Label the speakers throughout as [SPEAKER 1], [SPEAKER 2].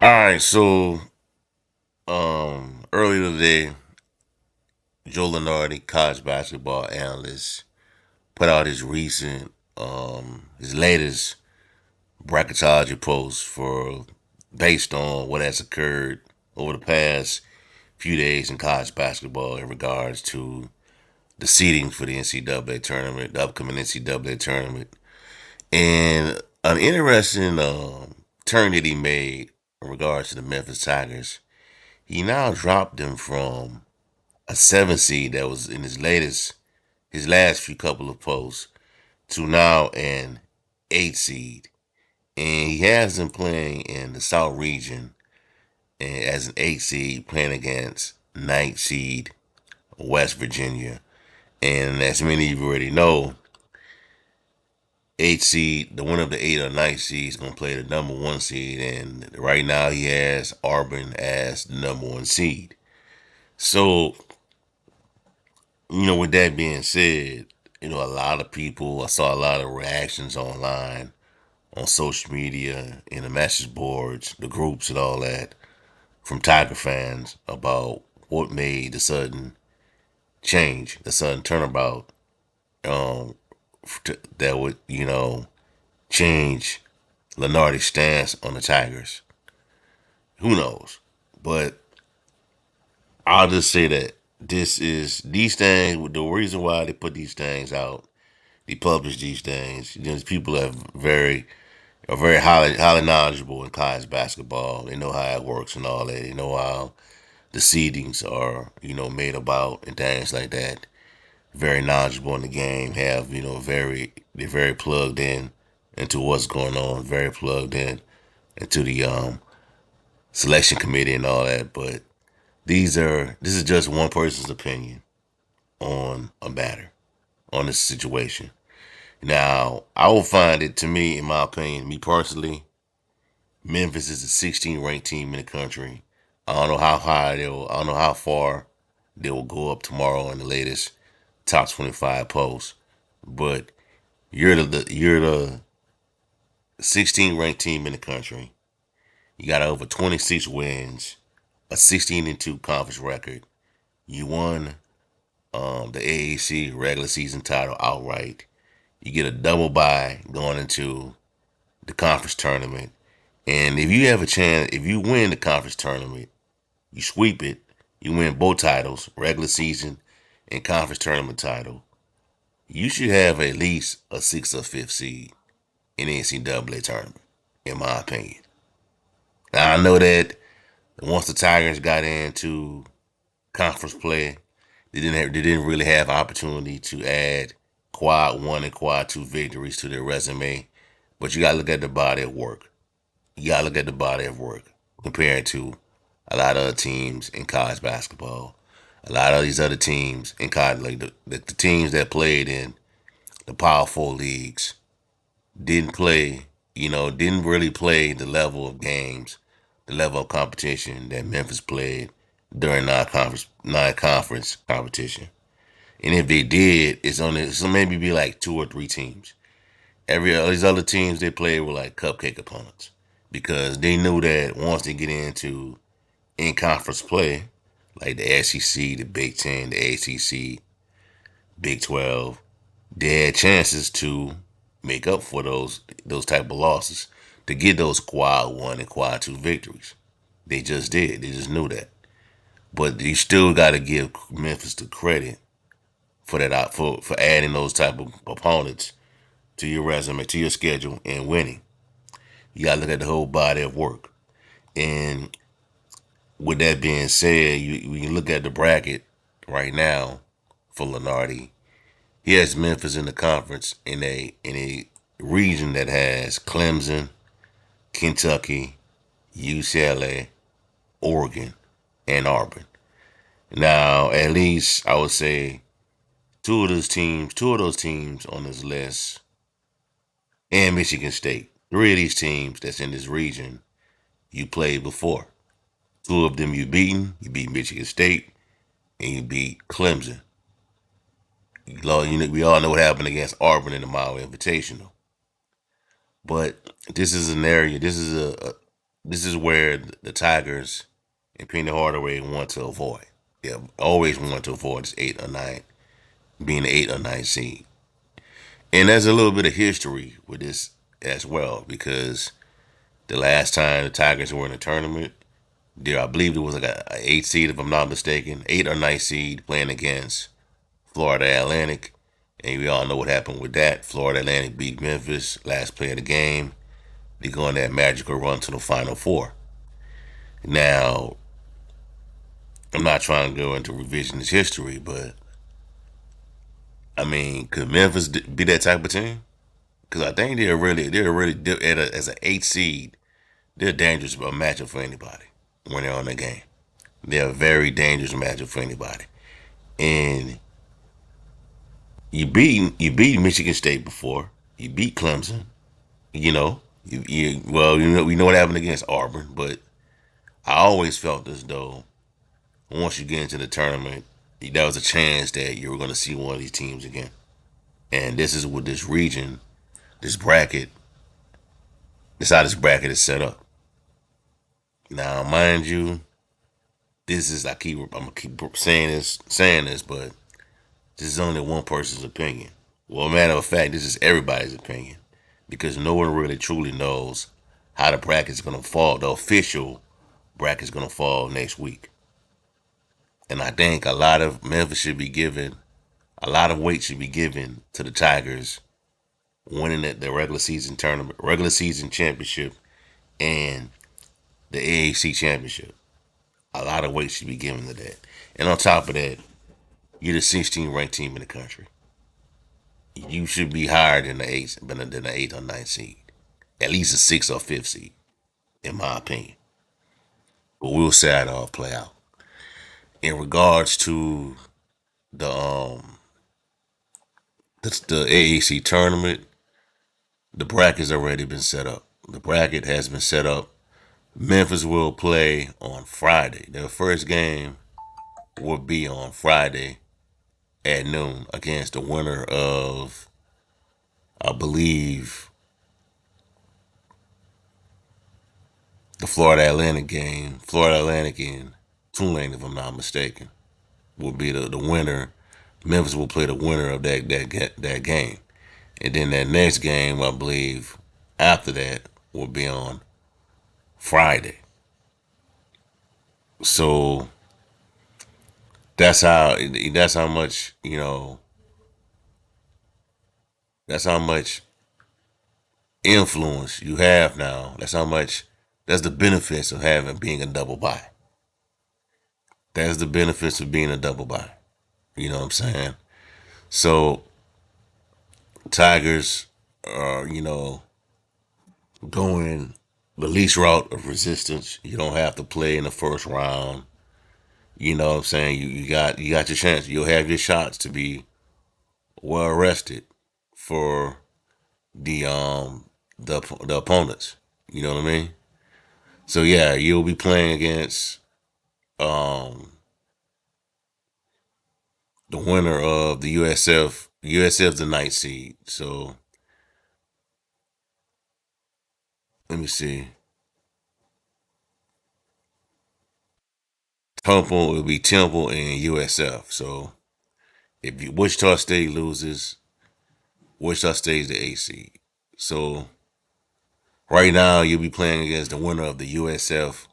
[SPEAKER 1] All right, so earlier today, Joe Lunardi, college basketball analyst, put out his latest bracketology post for based on what has occurred over the past few days in college basketball in regards to the seeding for the NCAA tournament, the upcoming NCAA tournament, and an interesting turn that he made in regards to the Memphis Tigers. He now dropped them from a 7 seed that was in his last few couple of posts to now an 8 seed, and he has them playing in the South region and as an 8 seed playing against ninth seed West Virginia. And as many of you already know, 8 seed, the winner of the 8 or 9 seed is going to play the number 1 seed, and right now he has Auburn as the number 1 seed. So with that being said, a lot of people, I saw a lot of reactions online, on social media, in the message boards, the groups, and all that, from Tiger fans about what made the sudden change, the sudden turnabout, um, that would, change Lenardi's stance on the Tigers. Who knows? But I'll just say that these things, the reason why they put these things out, they publish these things. These people are very highly knowledgeable in college basketball. They know how it works and all that. They know how the seedings are, made about and things like that. Very knowledgeable in the game. Have they're very plugged in into what's going on. Very plugged in into the selection committee and all that. But this is just one person's opinion on a matter, on this situation. Now, I will find it, to me, in my opinion, me personally, Memphis is the 16th ranked team in the country. I don't know how high I don't know how far they will go up tomorrow in the latest top 25 post. But you're the 16th ranked team in the country. You got over 26 wins, a 16-2 conference record. You won the AAC regular season title outright. You get a double bye going into the conference tournament. And if you have a chance, if you win the conference tournament, you sweep it, you win both titles, regular season and conference tournament title, you should have at least a sixth or fifth seed in the NCAA tournament, in my opinion. Now I know that once the Tigers got into conference play, they didn't really have opportunity to add quad one and quad two victories to their resume. But you gotta look at the body of work. You gotta look at the body of work compared to a lot of other teams in college basketball. A lot of these other teams in college, like the teams that played in the Power Four leagues, didn't really play the level of games, the level of competition that Memphis played during non-conference competition. And if they did, it's only so maybe be like two or three teams. Every all these other teams they played were like cupcake opponents because they knew that once they get into in conference play, like the SEC, the Big Ten, the ACC, Big 12, they had chances to make up for those type of losses to get those quad one and quad two victories. They just did. They just knew that. But you still got to give Memphis the credit for that for adding those type of opponents to your resume, to your schedule, and winning. You got to look at the whole body of work. And with that being said, when you look at the bracket right now for Lenardi, he has Memphis in the conference in a region that has Clemson, Kentucky, UCLA, Oregon, and Auburn. Now, at least I would say two of those teams on this list, and Michigan State. Three of these teams that's in this region you played before. Two of them you beaten. You beat Michigan State and you beat Clemson. We all know what happened against Auburn in the Mile Invitational. But this is an area. This is This is where the Tigers and Penny Hardaway want to avoid. They always want to avoid this 8 or 9, being the 8 or 9 seed. And there's a little bit of history with this as well, because the last time the Tigers were in the tournament, there I believe it was like a 8 seed, if I'm not mistaken, 8 or 9 seed playing against Florida Atlantic. And we all know what happened with that. Florida Atlantic beat Memphis last play of the game. They go on that magical run to the Final Four. Now, I'm not trying to go into revisionist history, but I mean, could Memphis be that type of team? Because I think they're really as an 8 seed. They're a dangerous matchup for anybody when they're on the game. They're a very dangerous matchup for anybody. And you beat Michigan State before. You beat Clemson. You know, we know what happened against Auburn, but I always felt as though once you get into the tournament, there was a chance that you were going to see one of these teams again. And this is what this region, this bracket, this how this bracket is set up. Now, mind you, I'm gonna keep saying this, but this is only one person's opinion. Well, matter of fact, this is everybody's opinion, because no one really truly knows how the bracket's gonna fall. The official bracket's gonna fall next week, and I think a lot of weight should be given to the Tigers winning the regular season tournament, regular season championship, and the AAC championship. A lot of weight should be given to that. And on top of that, you're the 16th ranked team in the country. You should be higher than the 8 or 9 seed, at least a 6 or 5 seed, in my opinion. But we'll see how it all play out. In regards to the the AAC tournament, the bracket's already been set up. The bracket has been set up. Memphis will play on Friday. Their first game will be on Friday at noon against the winner of, I believe, the Florida Atlantic game. Florida Atlantic and Tulane, if I'm not mistaken, will be the winner. Memphis will play the winner of that game. And then that next game, I believe, after that will be on Friday. So that's how much that's how much influence you have now. That's the benefits of having being a double bye. That's the benefits of being a double bye. You know what I'm saying? So Tigers are, going the least route of resistance. You don't have to play in the first round. You know what I'm saying? You got your chance. You'll have your shots to be well rested for the opponents. You know what I mean? So yeah, you'll be playing against um the winner of the USF. USF's the ninth seed. So let me see. Temple will be Temple and USF. So if Wichita State loses, Wichita State is the eighth seed. So right now you'll be playing against the winner of the USF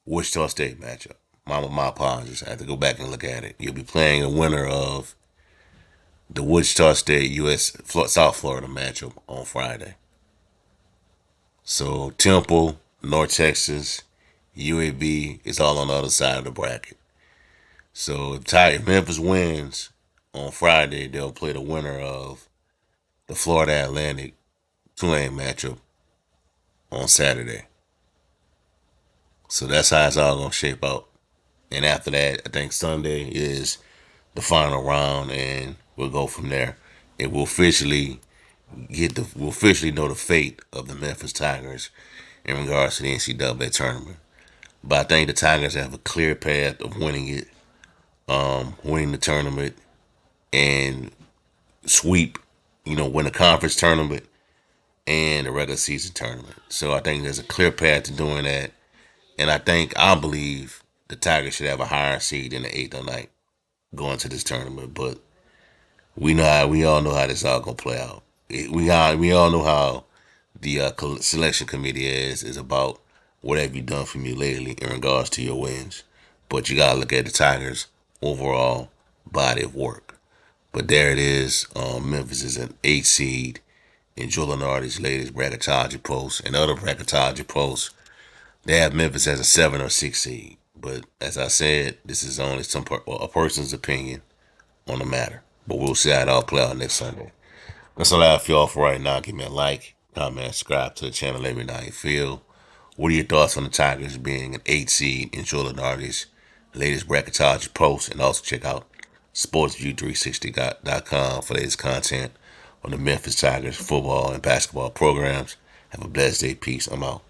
[SPEAKER 1] Wichita State matchup. My apologies. I have to go back and look at it. You'll be playing a winner of the Wichita State South Florida matchup on Friday. So Temple, North Texas, UAB is all on the other side of the bracket. So if Memphis wins on Friday, they'll play the winner of the Florida Atlantic Tulane matchup on Saturday. So that's how it's all gonna shape out. And after that, I think Sunday is the final round, and we'll go from there. And we'll officially know the fate of the Memphis Tigers in regards to the NCAA tournament. But I think the Tigers have a clear path of winning it, winning the tournament, and sweep, win a conference tournament and the regular season tournament. So I think there's a clear path to doing that. And I believe the Tigers should have a higher seed in the eighth or ninth going to this tournament. But we all know how this all gonna play out. We all know how the selection committee is about what have you done for me lately in regards to your wins. But you gotta look at the Tigers' overall body of work. But there it is. Memphis is an 8 seed in Joe Lunardi's latest bracketology post and other bracketology posts. They have Memphis as a 7 or 6 seed. But as I said, this is only a person's opinion on the matter. But we'll see how it all play out next Sunday. That's all I have for y'all for right now. Give me a like, comment, subscribe to the channel. Let me know how you feel. What are your thoughts on the Tigers being an 8 seed in Joe Lunardi's latest bracketology post? And also check out sportsview360.com for latest content on the Memphis Tigers football and basketball programs. Have a blessed day. Peace. I'm out.